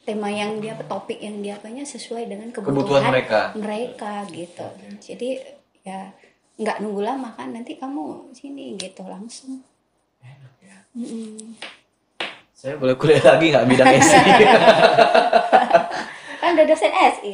tema yang dia topik yang dia apanya sesuai dengan Kebutuhan mereka gitu. Jadi ya nggak nunggu lama kan, nanti kamu sini gitu langsung. Enak ya. Saya boleh kuliah lagi nggak bidang SI? Kan udah dosen SI.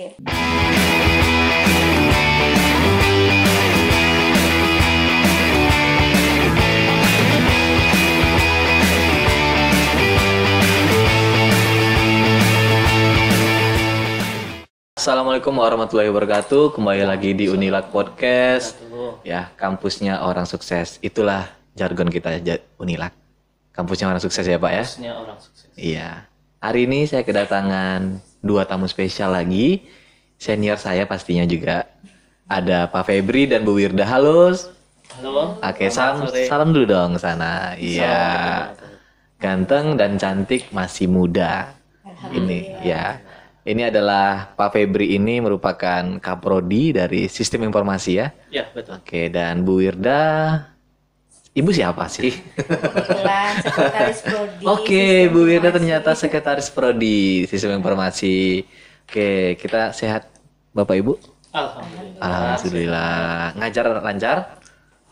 Assalamualaikum warahmatullahi wabarakatuh. Kembali lagi di Unilak Podcast. Ya, kampusnya orang sukses. Itulah jargon kita Unilak. Kampusnya orang sukses ya, Pak ya? Kampusnya orang sukses. Iya. Hari ini saya kedatangan 2 tamu spesial lagi. Senior saya pastinya juga. Ada Pak Febri dan Bu Wirda. Halo. Halo. Oke, salam dulu dong sana. Iya. Ganteng dan cantik, masih muda. Ini ya. Ini adalah Pak Febri, ini merupakan Kaprodi dari Sistem Informasi ya? Ya, betul. Oke, dan Bu Wirda, Ibu siapa sih? Kebetulan sekretaris Prodi. Oke, Bu Wirda ternyata sekretaris Prodi Sistem Informasi. Oke, kita sehat Bapak Ibu? Alhamdulillah. Alhamdulillah. Ngajar lancar?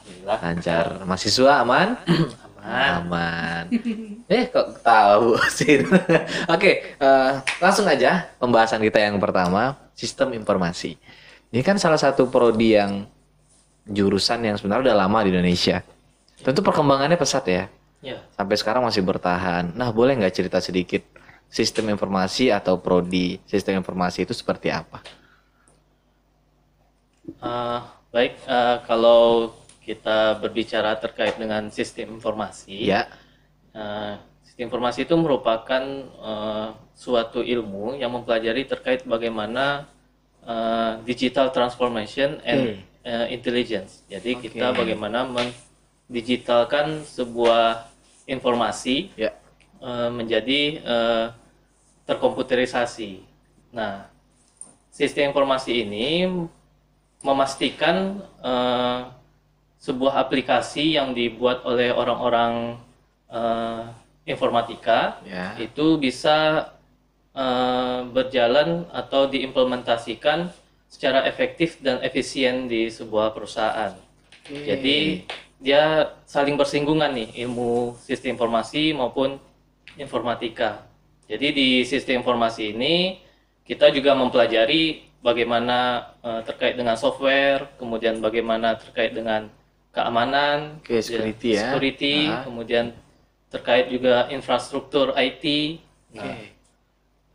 Alhamdulillah. Lancar. Mahasiswa aman? Aman. Kok tahu sih? Oke, langsung aja pembahasan kita yang pertama, sistem informasi. Ini kan salah satu prodi yang jurusan yang sebenarnya udah lama di Indonesia. Tentu perkembangannya pesat ya. Ya. Sampai sekarang masih bertahan. Nah, boleh nggak cerita sedikit sistem informasi atau prodi sistem informasi itu seperti apa? Baik, kalau kita berbicara terkait dengan sistem informasi, Ya. Sistem informasi itu merupakan suatu ilmu yang mempelajari terkait bagaimana digital transformation and intelligence. Jadi kita bagaimana mendigitalkan sebuah informasi menjadi terkomputerisasi. Nah, sistem informasi ini memastikan sebuah aplikasi yang dibuat oleh orang-orang informatika itu bisa berjalan atau diimplementasikan secara efektif dan efisien di sebuah perusahaan. Jadi dia saling bersinggungan nih, ilmu sistem informasi maupun informatika. Jadi di sistem informasi ini kita juga mempelajari bagaimana terkait dengan software, kemudian bagaimana terkait dengan keamanan, security, kemudian terkait juga infrastruktur IT.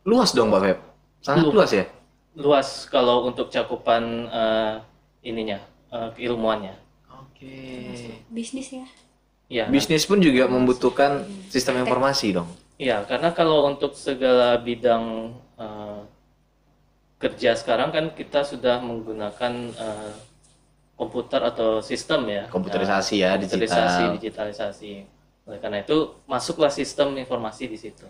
Luas dong Pak Feb, sangat luas ya? Luas kalau untuk cakupan keilmuannya. Bisnis ya? Ya. Bisnis pun juga membutuhkan sistem informasi dong? Iya, karena kalau untuk segala bidang kerja sekarang kan kita sudah menggunakan komputer atau sistem ya, komputerisasi digitalisasi. Oleh karena itu masuklah sistem informasi di situ.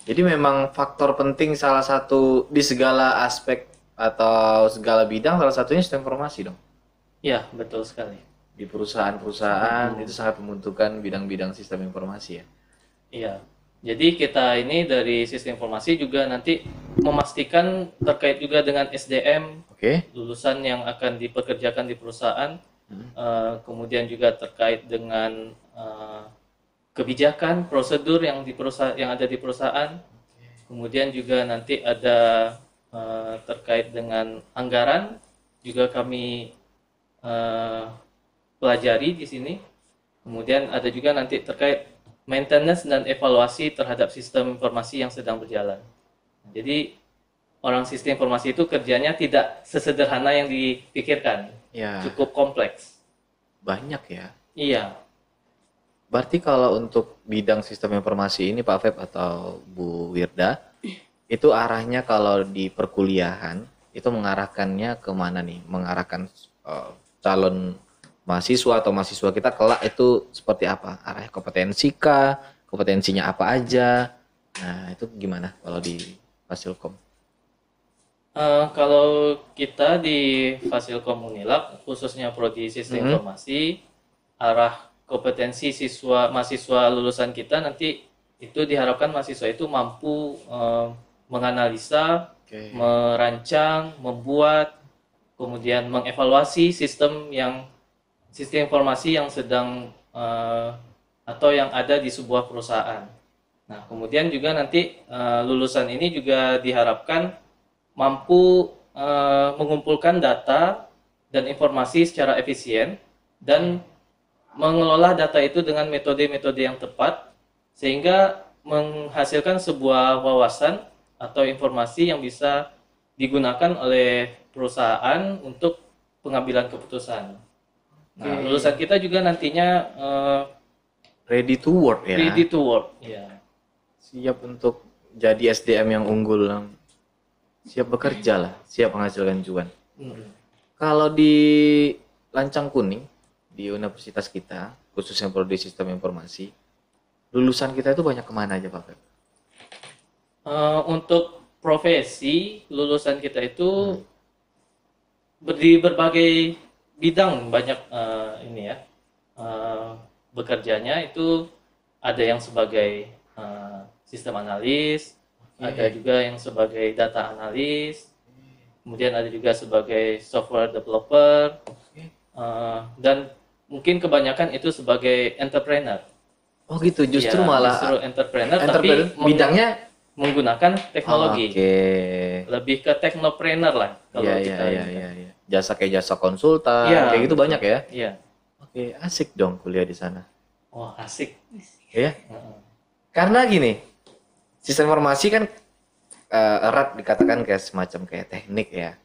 Jadi memang faktor penting salah satu di segala aspek atau segala bidang, salah satunya sistem informasi dong. Iya, betul sekali. Di perusahaan-perusahaan itu sangat membutuhkan bidang-bidang sistem informasi ya. Iya. Jadi kita ini dari sistem informasi juga nanti memastikan terkait juga dengan SDM, lulusan yang akan dipekerjakan di perusahaan, kemudian juga terkait dengan kebijakan, prosedur yang ada di perusahaan, kemudian juga nanti ada terkait dengan anggaran juga kami pelajari di sini, kemudian ada juga nanti terkait maintenance dan evaluasi terhadap sistem informasi yang sedang berjalan. Jadi orang sistem informasi itu kerjanya tidak sesederhana yang dipikirkan, cukup kompleks. Banyak ya? Iya. Berarti kalau untuk bidang sistem informasi ini Pak Feb atau Bu Wirda, itu arahnya kalau di perkuliahan, itu mengarahkannya kemana nih? Mengarahkan calon mahasiswa atau mahasiswa kita kelak itu seperti apa? Arahnya kompetensi kah? Kompetensinya apa aja? Nah, itu gimana kalau di Fasilkom? Kalau kita di Fasilkom Unilab, khususnya prodi sistem informasi, arah kompetensi mahasiswa lulusan kita nanti itu diharapkan mahasiswa itu mampu menganalisa, Oke. merancang, membuat, kemudian mengevaluasi sistem informasi yang sedang atau yang ada di sebuah perusahaan. Nah, kemudian juga nanti lulusan ini juga diharapkan mampu mengumpulkan data dan informasi secara efisien dan mengelola data itu dengan metode-metode yang tepat sehingga menghasilkan sebuah wawasan atau informasi yang bisa digunakan oleh perusahaan untuk pengambilan keputusan. Nah, lulusan kita juga nantinya Ready to work ya. ready to work. Ya. Siap untuk jadi SDM yang unggul, siap bekerja lah, siap menghasilkan cuan. Kalau di Lancang Kuning di universitas kita, khususnya prodi sistem informasi, lulusan kita itu banyak kemana aja Pak Feb? Untuk profesi lulusan kita itu di berbagai bidang banyak ini ya bekerjanya itu ada yang sebagai sistem analis, ada juga yang sebagai data analis, kemudian ada juga sebagai software developer, dan mungkin kebanyakan itu sebagai entrepreneur. Oh gitu, justru Ya, malah justru entrepreneur, entrepreneur tapi bidangnya menggunakan teknologi. Oke. Lebih ke teknopreneur lah kalau Iya, kita iya, ini. iya, iya. Jasa kayak jasa konsultan, Iya, kayak gitu betul. banyak ya. Iya. Oke, asik dong kuliah di sana. Wah, asik. Ya. Heeh. Karena gini, sistem informasi kan erat dikatakan kayak semacam kayak teknik ya.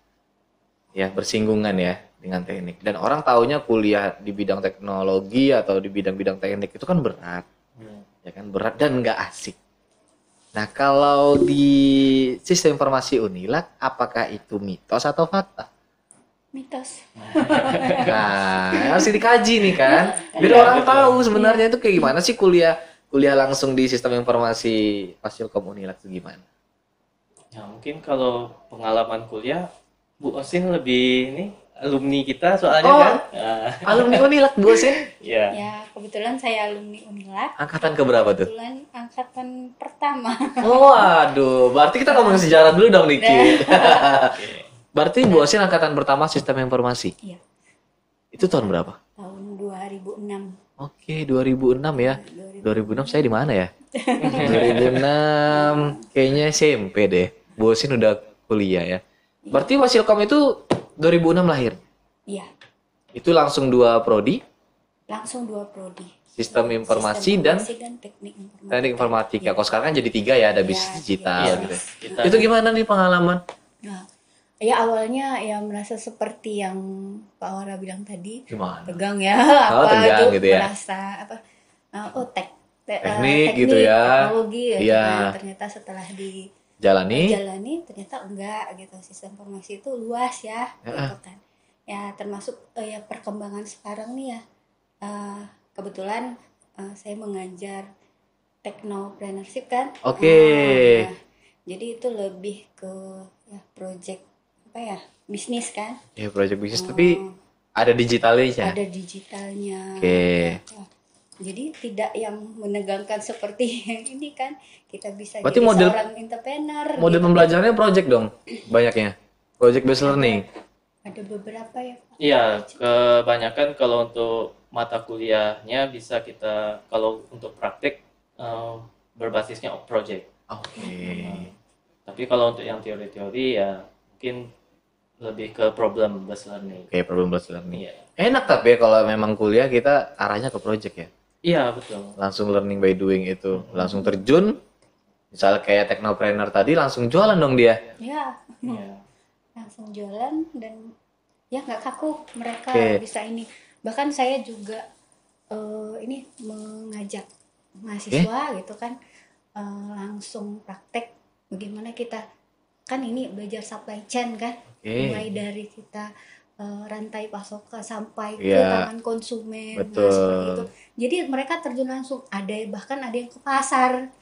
Ya, bersinggungan ya dengan teknik. Dan orang taunya kuliah di bidang teknologi atau di bidang-bidang teknik itu kan berat. Ya kan, berat dan nggak asik. Nah, kalau di sistem informasi Unilag, apakah itu mitos atau fakta? Mitos. Nah, harus dikaji nih kan. Biar Iya, orang betul. tahu sebenarnya itu kayak gimana sih kuliah langsung di sistem informasi Fasilkom Unilag itu gimana? Ya, mungkin kalau pengalaman kuliah, Bu Osin lebih ini alumni kita soalnya Oh. kan. Alumni Unilag Bu Osin? Ya. Ya, kebetulan saya alumni Unilag. Angkatan keberapa tuh? Kebetulan angkatan pertama. Oh, aduh, berarti kita ngomongin sejarah dulu dong, Niki. Oke. Berarti Bu Osin angkatan pertama sistem informasi. Iya, Itu tahun berapa? tahun 2006. Oke, 2006 ya. 2006 saya di mana ya? 2006 kayaknya SMP deh. Bu Osin udah kuliah ya. Berarti Fasilkom itu 2006 lahir. Iya, Itu langsung 2 prodi, langsung 2 prodi. sistem informasi Sistem dan informasi dan teknik informatika. teknik informatika. Iya. Kalau sekarang kan jadi 3 ya, ada Iya, bisnis digital iya. gitu. Kita- Itu gimana nih pengalaman? Nah, ya awalnya ya merasa seperti yang Pak Wara bilang tadi, Gimana? tegang ya, Oh, apa tegang itu gitu ya. merasa apa? Teknik gitu ya. teknologi ya. Iya. Nah, ternyata setelah Jalani? dijalani ternyata enggak gitu. Sistem informasi itu luas ya, gitu kan. Ya termasuk ya perkembangan sekarang nih ya. Kebetulan saya mengajar teknopreneurship kan. Oke. Nah, jadi itu lebih ke ya project apa ya, bisnis kan. Ya, project bisnis tapi ada digitalnya. Ada digitalnya. Oke. Ya. Jadi tidak yang menegangkan seperti yang ini kan, kita bisa Berarti jadi model- seorang entrepreneur. Model gitu. pembelajarannya project dong, banyaknya. Project based learning. Ada beberapa ya Pak. Iya, kebanyakan kalau untuk mata kuliahnya bisa kita, kalau untuk praktek berbasisnya project. Oke. Tapi kalau untuk yang teori-teori ya mungkin lebih ke problem based learning. Oke, problem based learning. Iya. Enak tapi ya kalau memang kuliah kita arahnya ke project ya. Iya, betul. Langsung learning by doing itu, langsung terjun. Misal kayak teknopreneur tadi langsung jualan dong dia. Ya, Iya. langsung jualan dan ya nggak kaku, mereka Oke. bisa ini. Bahkan saya juga ini mengajak mahasiswa gitu kan, langsung praktek bagaimana kita kan ini belajar supply chain kan, Oke. mulai dari kita rantai pasokan sampai ke Iya. tangan konsumen. Betul. Nah, seperti itu. Jadi mereka terjun langsung, bahkan ada yang ke pasar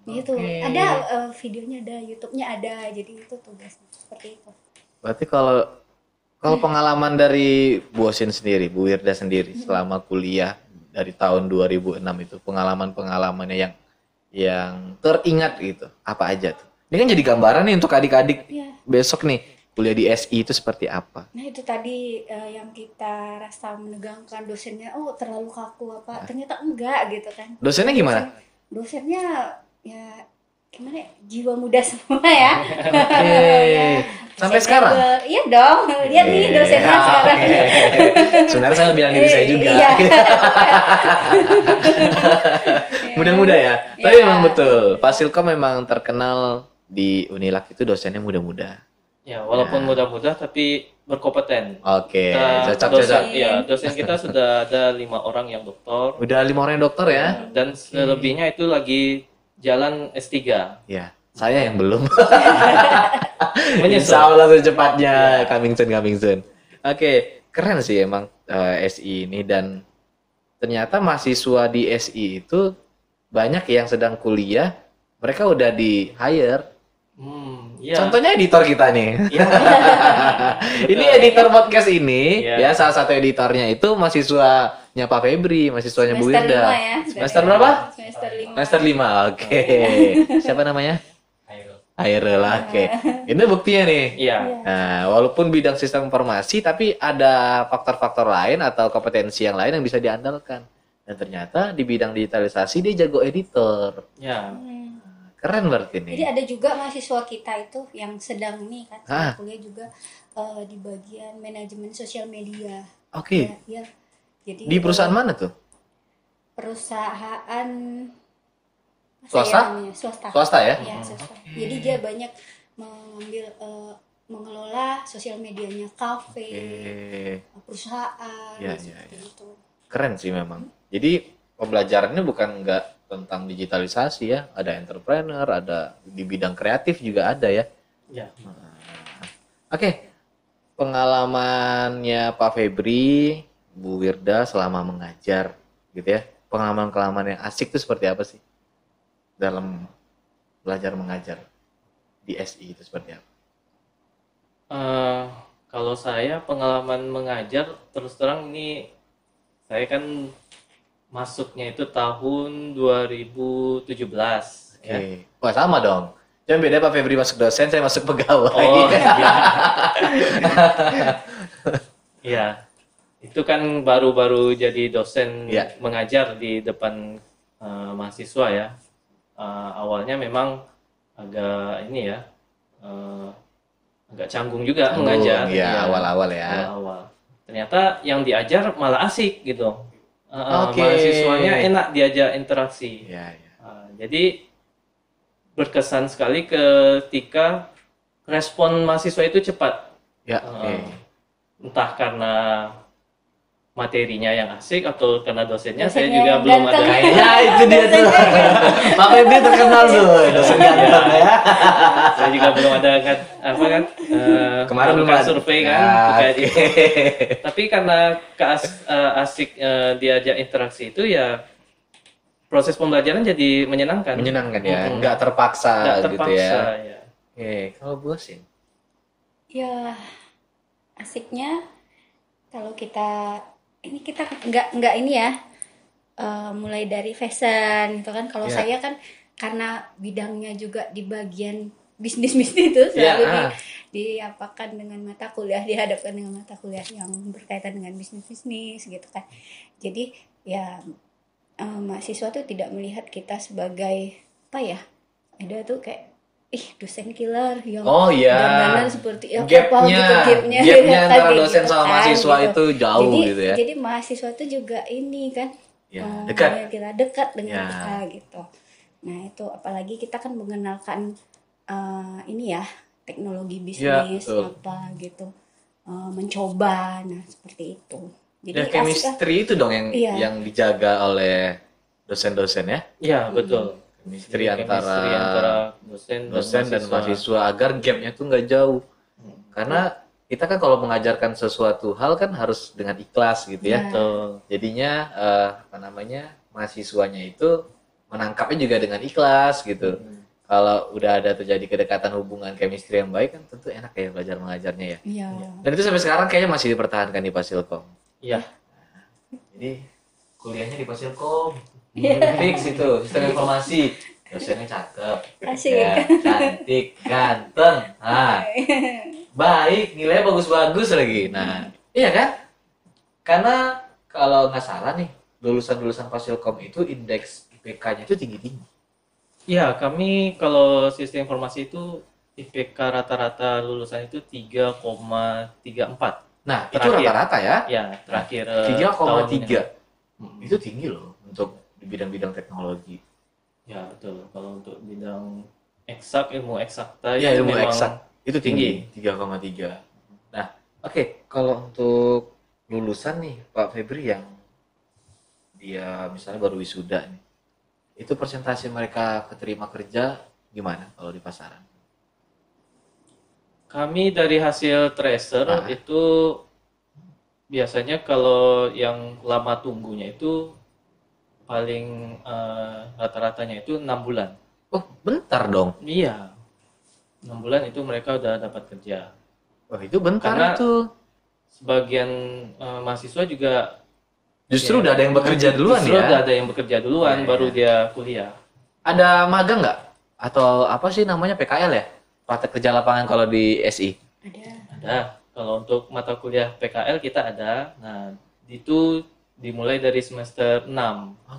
gitu. Oke. Ada videonya, ada YouTube-nya ada. Jadi itu tugasnya seperti itu. Berarti kalau pengalaman dari Bu Osin sendiri, Bu Wirda sendiri selama kuliah dari tahun 2006 itu pengalaman-pengalamannya yang teringat gitu? Apa aja tuh? Ini kan jadi gambaran nih untuk adik-adik Iya. besok nih kuliah di SI itu seperti apa? Nah itu tadi yang kita rasa menegangkan dosennya, oh terlalu kaku apa, ternyata enggak gitu kan. Dosennya gimana? Dosennya ya gimana ya, jiwa muda semua ya. Oke. Sampai sekarang? Iya dong, lihat nih dosennya Oke. sekarang. Sebenarnya saya bilang diri saya juga. Iya. Muda-muda ya. Tapi Iya. memang betul. Fasilkom memang terkenal di Unilak itu dosennya muda-muda. Ya, walaupun muda-muda tapi berkompeten. Oke, Kita cocok-cocok. Ya, dosen kita sudah ada 5 orang yang doktor Udah 5 orang yang dokter ya? dan selebihnya itu lagi jalan S3. Ya, saya yang belum. Menyusul. Insya Allah secepatnya coming soon. Oke, keren sih emang SI ini, dan ternyata mahasiswa di SI itu banyak yang sedang kuliah, mereka udah di hire. Ya. Contohnya editor kita nih. Ya. Ini editor podcast ini, Iya. ya salah satu editornya itu mahasiswanya Pak Febri, mahasiswanya Bu Semester Wirda. 5 ya. Semester berapa? Semester 5. Semester 5, oke. Siapa namanya? Hairul, oke. Ini buktinya nih. Iya. Nah, walaupun bidang sistem informasi, tapi ada faktor-faktor lain atau kompetensi yang lain yang bisa diandalkan. Dan ternyata di bidang digitalisasi dia jago editor. Ya. Keren berarti Jadi nih. ada juga mahasiswa kita itu yang sedang nih kan Ah. kuliah juga di bagian manajemen sosial media. Oke. Ya. Jadi Di perusahaan mana tuh? perusahaan apa Swasta? ya namanya? Swasta. Swasta ya? Iya, swasta. Jadi dia banyak mengambil mengelola sosial medianya kafe, Oke. perusahaan, Iya, seperti iya. itu. Keren sih memang. Jadi pembelajarannya bukan nggak tentang digitalisasi ya, ada entrepreneur, ada di bidang kreatif juga ada ya. Ya. Oke, pengalamannya Pak Febri, Bu Wirda selama mengajar gitu ya, pengalaman-pengalaman yang asik itu seperti apa sih dalam belajar mengajar di SI itu seperti apa? Kalau saya pengalaman mengajar, terus terang ini saya kan masuknya itu tahun 2017. Ya. Oke, wah sama dong. Cuma beda Pak Febri masuk dosen, saya masuk pegawai. Oh iya. Iya. Itu kan baru-baru jadi dosen Iya. mengajar di depan mahasiswa ya. Awalnya memang agak ini ya, agak canggung juga mengajar. Iya, Iya, awal-awal ya. awal-awal. Ternyata yang diajar malah asik gitu. Oke. Mahasiswanya enak diajak interaksi. Iya, iya. Jadi berkesan sekali ketika respon mahasiswa itu cepat. Ya, oke. Entah karena materinya yang asik atau karena dosennya, saya Dosennya juga yang belum ada. ganteng. Kayaknya itu dia tuh. Pak Febri terkenal tuh, dosen ganteng ya. Saya juga belum ada kan apa kan Kemarin belum bukan ada survei kan Ya, terkait oke. itu. Tapi karena asik diajak interaksi itu ya proses pembelajaran jadi menyenangkan. Menyenangkan ya, Mm-mm. nggak terpaksa, Nggak gitu terpaksa ya. ya. Oke, kalau Bu Sin? Ya asiknya kalau kita nggak ini ya, mulai dari fashion gitu kan. Kalau Ya. saya kan karena bidangnya juga di bagian bisnis itu Ya, selalu diapakan dengan mata kuliah, dihadapkan dengan mata kuliah yang berkaitan dengan bisnis gitu kan. Jadi ya mahasiswa tuh tidak melihat kita sebagai apa ya, ada tuh kayak dosen killer yang Oh iya. dandanan seperti apa Gapnya, gitu, gapnya gapnya kan, antara kayak dosen gitu sama kan, mahasiswa gitu. itu jauh jadi, gitu ya. Jadi mahasiswa itu juga ini kan, Ya, dekat. kita dekat dengan Ya. kita gitu. Nah itu apalagi kita kan mengenalkan ini ya teknologi Ya, bisnis betul. apa gitu, mencoba, nah seperti itu. Jadi Ya, asik lah. chemistry itu dong yang Iya. yang dijaga oleh dosen-dosen ya. Iya, betul. Chemistry Chemistry antara dosen dan mahasiswa agar gapnya tuh nggak jauh. Karena kita kan kalau mengajarkan sesuatu hal kan harus dengan ikhlas gitu ya. Ya. Betul. Jadinya mahasiswanya itu menangkapnya juga dengan ikhlas gitu. Kalau udah ada terjadi kedekatan hubungan chemistry yang baik kan tentu enak ya belajar mengajarnya ya. Iya. Dan itu sampai sekarang kayaknya masih dipertahankan di Fasilkom. Iya. Jadi kuliahnya di Fasilkom. Fix itu sistem informasi. dosennya cakep, Asik. ya, cantik, ganteng, baik, nilainya bagus-bagus lagi. Nah, iya kan? Karena kalau nggak salah nih, lulusan-lulusan Fasilkom itu indeks IPK-nya itu tinggi-tinggi. Ya, kami kalau sistem informasi itu IPK rata-rata lulusan itu 3,34. Nah, itu Terakhir. rata-rata ya. Ya, terakhir tahun ini. 3,3. Itu tinggi loh untuk di bidang-bidang teknologi. Ya, betul. Kalau untuk bidang ilmu eksakta Ya, itu ilmu memang eksak itu tinggi, 3,3. Nah, oke, kalau untuk lulusan nih Pak Febri yang dia misalnya baru wisuda nih, itu persentase mereka keterima kerja gimana kalau di pasaran? Kami dari hasil tracer itu biasanya kalau yang lama tunggunya itu paling rata-ratanya itu 6 bulan. Oh, bentar dong. Iya. 6 bulan itu mereka udah dapat kerja. Wah, itu bentar. Karena itu. Sebagian mahasiswa juga Justru udah ada yang bekerja duluan justru ya. udah ada yang bekerja duluan, Iya, baru iya. dia kuliah. Ada magang nggak? Atau apa sih namanya PKL ya? Praktek kerja lapangan kalau di SI. Ada. Kalau untuk mata kuliah PKL kita ada. Nah, itu dimulai dari semester 6.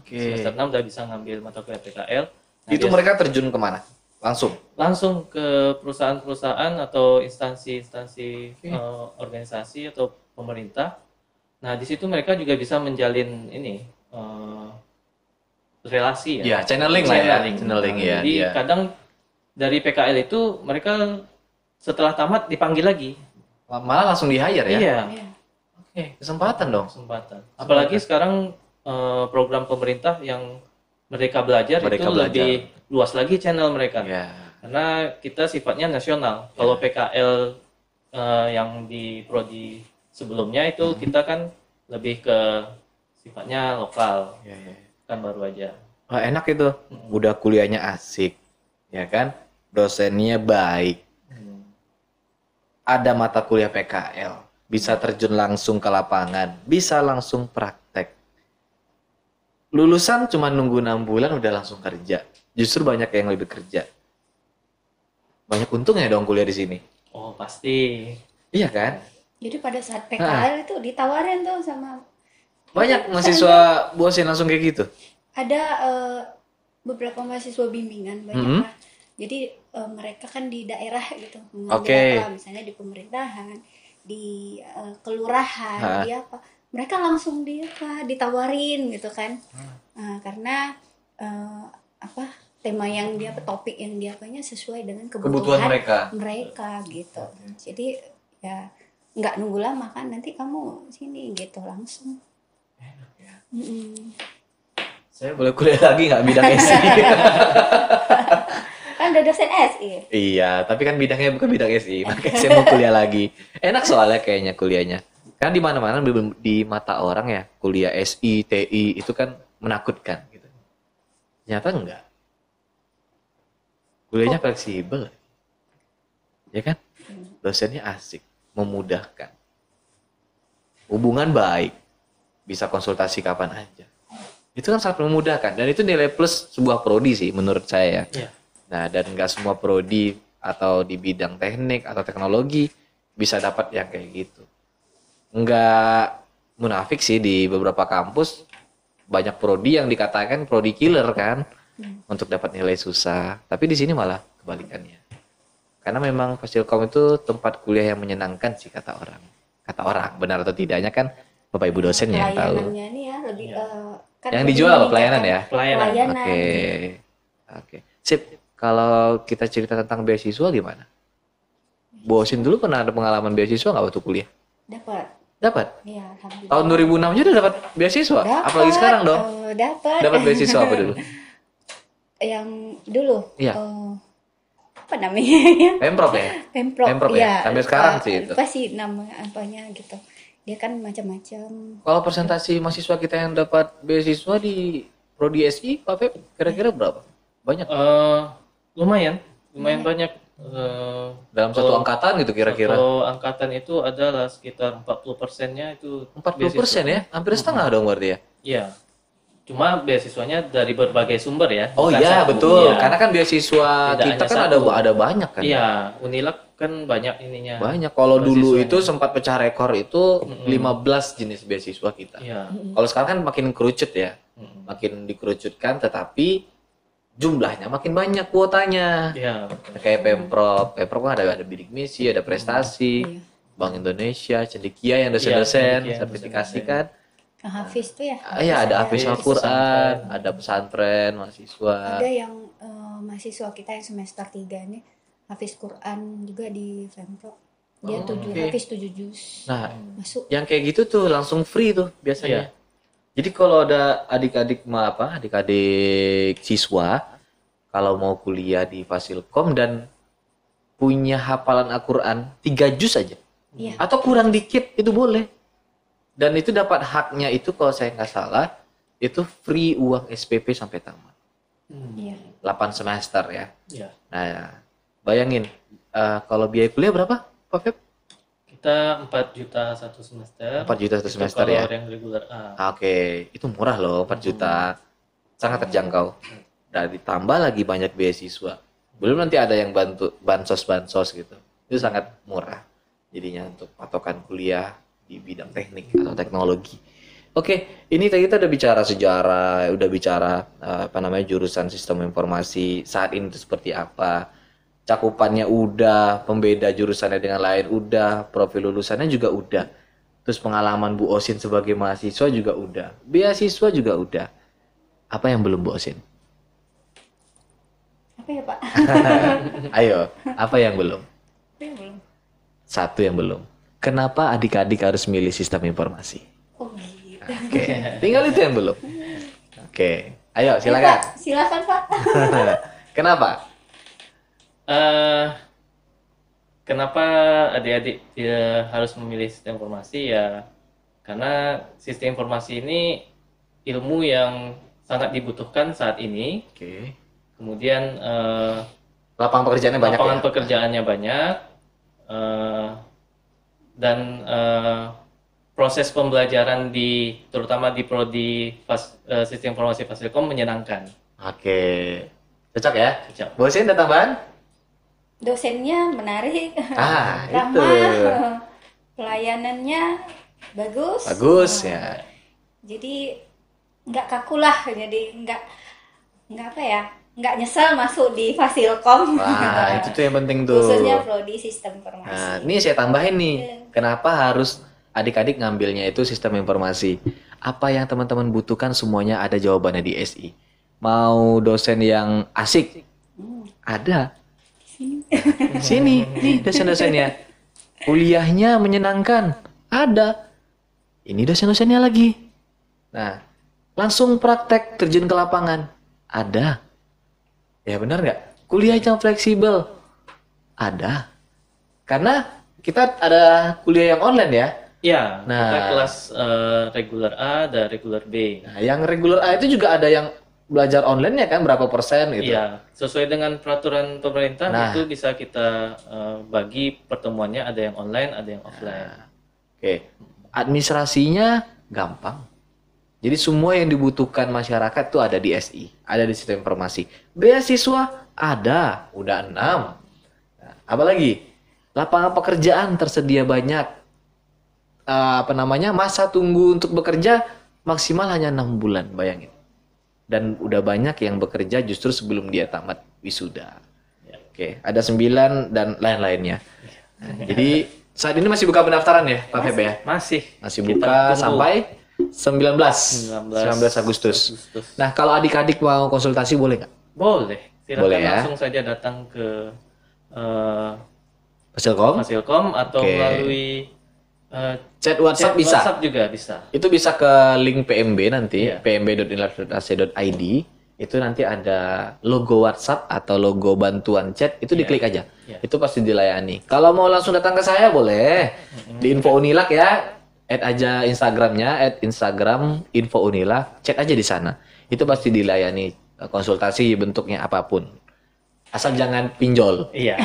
Oke. Semester 6 udah bisa ngambil mata kuliah PKL. Nah, Itu mereka terjun kemana? Langsung? langsung ke perusahaan-perusahaan atau instansi-instansi organisasi atau pemerintah. Nah, di situ mereka juga bisa menjalin ini relasi ya. Ya, channeling lah ya. Channeling ya. Jadi Dia. kadang dari PKL itu mereka setelah tamat dipanggil lagi. Malah langsung di hire ya? Iya. Oke, kesempatan dong. Kesempatan. Apalagi sekarang program pemerintah yang Merdeka Belajar Merdeka itu Belajar. lebih luas lagi channel mereka. Ya. Karena kita sifatnya nasional. Kalau PKL yang di prodi sebelumnya itu kita kan lebih ke sifatnya lokal. Ya, ya. Kan baru aja. Wah, enak itu. Udah kuliahnya asik. Ya kan? Dosennya baik. Ada mata kuliah PKL. Bisa terjun langsung ke lapangan. Bisa langsung praktek. Lulusan cuma nunggu 6 bulan udah langsung kerja. Justru banyak yang lebih kerja. Banyak untungnya dong kuliah di sini. Oh, pasti. Iya kan? Jadi pada saat PKL itu ditawarin tuh sama Banyak mahasiswa bosen langsung kayak gitu. ada beberapa mahasiswa bimbingan banyak lah. Jadi mereka kan di daerah gitu, mengambil apa, misalnya di pemerintahan, di kelurahan, di apa, mereka langsung ditawarin gitu kan. Karena apa tema yang dia topik yang dia apanya sesuai dengan kebutuhan mereka gitu. Jadi ya nggak nunggu lama kan, nanti kamu sini gitu langsung. Enak ya. Saya boleh kuliah lagi nggak bidang SI? Kan udah dosen SI. Iya, tapi kan bidangnya bukan bidang SI. Makanya saya mau kuliah lagi. Enak soalnya kayaknya kuliahnya. Kan di mana-mana di mata orang ya, kuliah SI, TI itu kan menakutkan gitu. Ternyata enggak. Kuliahnya fleksibel. Ya kan? Dosennya asik, memudahkan. Hubungan baik. Bisa konsultasi kapan aja. Itu kan sangat memudahkan dan itu nilai plus sebuah prodi sih menurut saya. Yeah. Nah, dan nggak semua prodi atau di bidang teknik atau teknologi bisa dapat yang kayak gitu. Nggak munafik sih, di beberapa kampus banyak prodi yang dikatakan prodi killer kan, untuk dapat nilai susah. Tapi di sini malah kebalikannya. Karena memang Fasilkom itu tempat kuliah yang menyenangkan sih kata orang. Kata orang, benar atau tidaknya kan Bapak Ibu dosen yang tahu. Pelayanannya nih ya lebih kan Yang lebih dijual apa meningkat pelayanan kan. ya? Pelayanan. Oke. Sip. Kalau kita cerita tentang beasiswa gimana? Bu Osin dulu pernah ada pengalaman beasiswa nggak waktu kuliah? Dapat? Iya, alhamdulillah. Tahun 2006 aja udah dapat beasiswa? Dapat, Apalagi sekarang dong? Dapat. Dapat beasiswa apa dulu? Yang dulu? Iya. Apa namanya? Pemprov ya? Pemprov ya? Sampai sekarang sih itu. Apa sih nama apanya gitu. Dia kan macam-macam. Kalau persentase mahasiswa kita yang dapat beasiswa di Prodi SI, Pak Feb, kira-kira berapa? Banyak? Lumayan banyak. Dalam satu angkatan gitu kira-kira? Satu angkatan itu adalah sekitar 40%-nya itu 40% ya? Hampir setengah dong berarti ya? Iya. Cuma beasiswanya dari berbagai sumber ya. Oh bukan iya satu. betul, Iya. karena kan beasiswa Tidak kita hanya kan satu. ada banyak kan. Iya, Unilab kan banyak ininya. Banyak. Kalau dulu beasiswanya. itu sempat pecah rekor itu 15 jenis beasiswa kita. Iya. Kalau sekarang kan makin kerucut ya. Makin dikerucutkan tetapi jumlahnya makin banyak kuotanya. Iya, betul. Kayak Pemprov kan ada bidik misi, ada prestasi, Iya. Bank Indonesia, Cendekia yang dosen-dosen Cendekia yang sertifikasi dosen-dosen. kan. Kang Hafiz tuh ya. Iya ada Hafiz Hafiz, Al-Quran, pesantren. ada pesantren, mahasiswa. Ada yang mahasiswa kita yang semester 3 nih Hafiz Quran juga di Pemprov. Dia oke. Hafiz 7 juz. Nah, Masuk. yang kayak gitu tuh langsung free tuh biasanya. Iya. Jadi kalau ada adik-adik siswa kalau mau kuliah di Fasilkom dan punya hafalan Al-Quran 3 juz aja Iya. atau kurang dikit itu boleh. Dan itu dapat haknya itu kalau saya nggak salah itu free uang SPP sampai tamat. Iya. 8 semester ya. Iya. Nah, bayangin kalau biaya kuliah berapa, Pak Feb? Kita 4 juta satu semester. 4 juta satu Itu semester kalau ya. yang reguler A. Oke, itu murah loh 4 juta. Sangat terjangkau. Dan ditambah lagi banyak beasiswa. Belum nanti ada yang bantu bansos gitu. Itu sangat murah. Jadinya untuk patokan kuliah di bidang teknik atau teknologi. Oke, ini tadi kita udah bicara sejarah, udah bicara jurusan sistem informasi saat ini itu seperti apa. Cakupannya udah, pembeda jurusannya dengan lain udah, profil lulusannya juga udah. Terus pengalaman Bu Osin sebagai mahasiswa juga udah. Beasiswa juga udah. Apa yang belum Bu Osin? Apa ya, Pak? Ayo, apa yang belum? Apa ya, belum? Satu yang belum. Kenapa adik-adik harus milih sistem informasi? Oh gitu. Oke, tinggal itu yang belum. Oke, ayo Pak, silakan. silakan, Pak. Kenapa? Kenapa adik-adik harus memilih sistem informasi ya? Karena sistem informasi ini ilmu yang sangat dibutuhkan saat ini. Oke. Kemudian Lapangan pekerjaannya banyak lapangan ya? pekerjaannya banyak, dan proses pembelajaran terutama di prodi sistem informasi Fasilkom menyenangkan. Oke. Cocok ya? Cocok. Bu Osin ada tambahan? Dosennya menarik. Ah, itu. Ramah. Pelayanannya bagus. Bagus ya. Jadi nggak kaku lah, jadi nggak apa ya, nggak nyesel masuk di Fasilkom. Wah, itu tuh yang penting tuh. Khususnya prodi sistem informasi. Nah, ini saya tambahin nih. Kenapa harus adik-adik ngambilnya itu sistem informasi? Apa yang teman-teman butuhkan semuanya ada jawabannya di SI. Mau dosen yang asik? Ada. Sini, nih dosen-dosennya. Kuliahnya menyenangkan? Ada. Ini dosen-dosennya lagi. Nah, langsung praktek terjun ke lapangan? Ada. Ya benar nggak? Kuliah yang fleksibel? Ada. Karena kita ada kuliah yang online ya. Ya, Nah. kita kelas reguler A dan reguler B. Nah, yang regular A itu juga ada yang belajar online ya kan berapa persen gitu. Iya, sesuai dengan peraturan pemerintah Nah. itu bisa kita bagi pertemuannya, ada yang online, ada yang offline. Oke. Administrasinya gampang. Jadi semua yang dibutuhkan masyarakat tuh ada di SI, ada di sistem informasi. Beasiswa ada, udah 6. Nah, apalagi lapangan pekerjaan tersedia banyak. Masa tunggu untuk bekerja maksimal hanya 6 bulan, bayangin. Dan udah banyak yang bekerja justru sebelum dia tamat wisuda. Oke, ada 9 dan lain-lainnya. Nah, jadi saat ini masih buka pendaftaran ya, Pak Feb ya? Masih Masih kita buka tunggu. sampai 19 Agustus. Nah, kalau adik-adik mau konsultasi boleh nggak? Boleh, silakan Boleh ya. langsung saja datang ke Fasilkom? Fasilkom atau Oke. melalui Chat WhatsApp chat bisa. WhatsApp juga bisa. Itu bisa ke link PMB nanti, Iya. pmb.inlat.ac.id. Itu nanti ada logo WhatsApp atau logo bantuan chat, itu diklik aja. Iya. Itu pasti dilayani. Kalau mau langsung datang ke saya boleh. Di Info Unilak ya. Add aja Instagramnya, @Instagram Info Unilak, chat aja di sana. Itu pasti dilayani konsultasi bentuknya apapun. Asal jangan pinjol. Iya.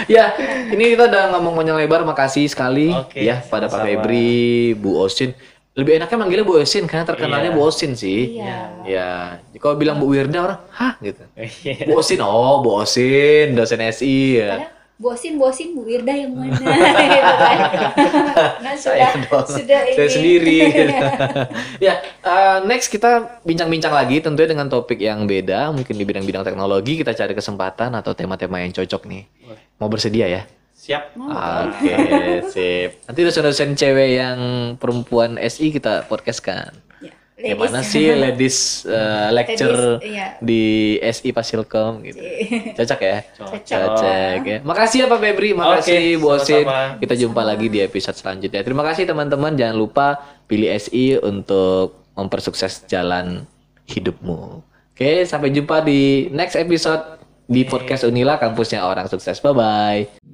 Ya, ini kita udah ngomong panjang lebar. Makasih sekali Oke, ya pada Pak sama-sama. Febri, Bu Osin. Lebih enaknya manggilnya Bu Osin karena terkenalnya Iya. Bu Osin sih. Iya. Ya, kalau bilang Bu Wirda orang, hah gitu. Iya. Bu Osin, oh Bu Osin, dosen SI ya. Padahal bosin Bu Wirda yang mana gitu kan. Nah, Saya dong, sudah saya ini. sendiri. Ya, next kita bincang-bincang lagi tentunya dengan topik yang beda, mungkin di bidang-bidang teknologi kita cari kesempatan atau tema-tema yang cocok nih. Mau bersedia ya? Siap. Oke, sip. Nanti dosen-dosen cewek yang perempuan SI kita podcastkan. Ya, Gimana sih ladies lecture Ladies, iya. di SI Fasilkom gitu. Cocok ya? Cocok. Cocok ya. Makasih ya Pak Febri, makasih Oke, Bu Osin. sama-sama. Kita jumpa lagi di episode selanjutnya. Terima kasih teman-teman, jangan lupa pilih SI untuk mempersukses jalan hidupmu. Oke, sampai jumpa di next episode di podcast Unila Kampusnya Orang Sukses. Bye bye.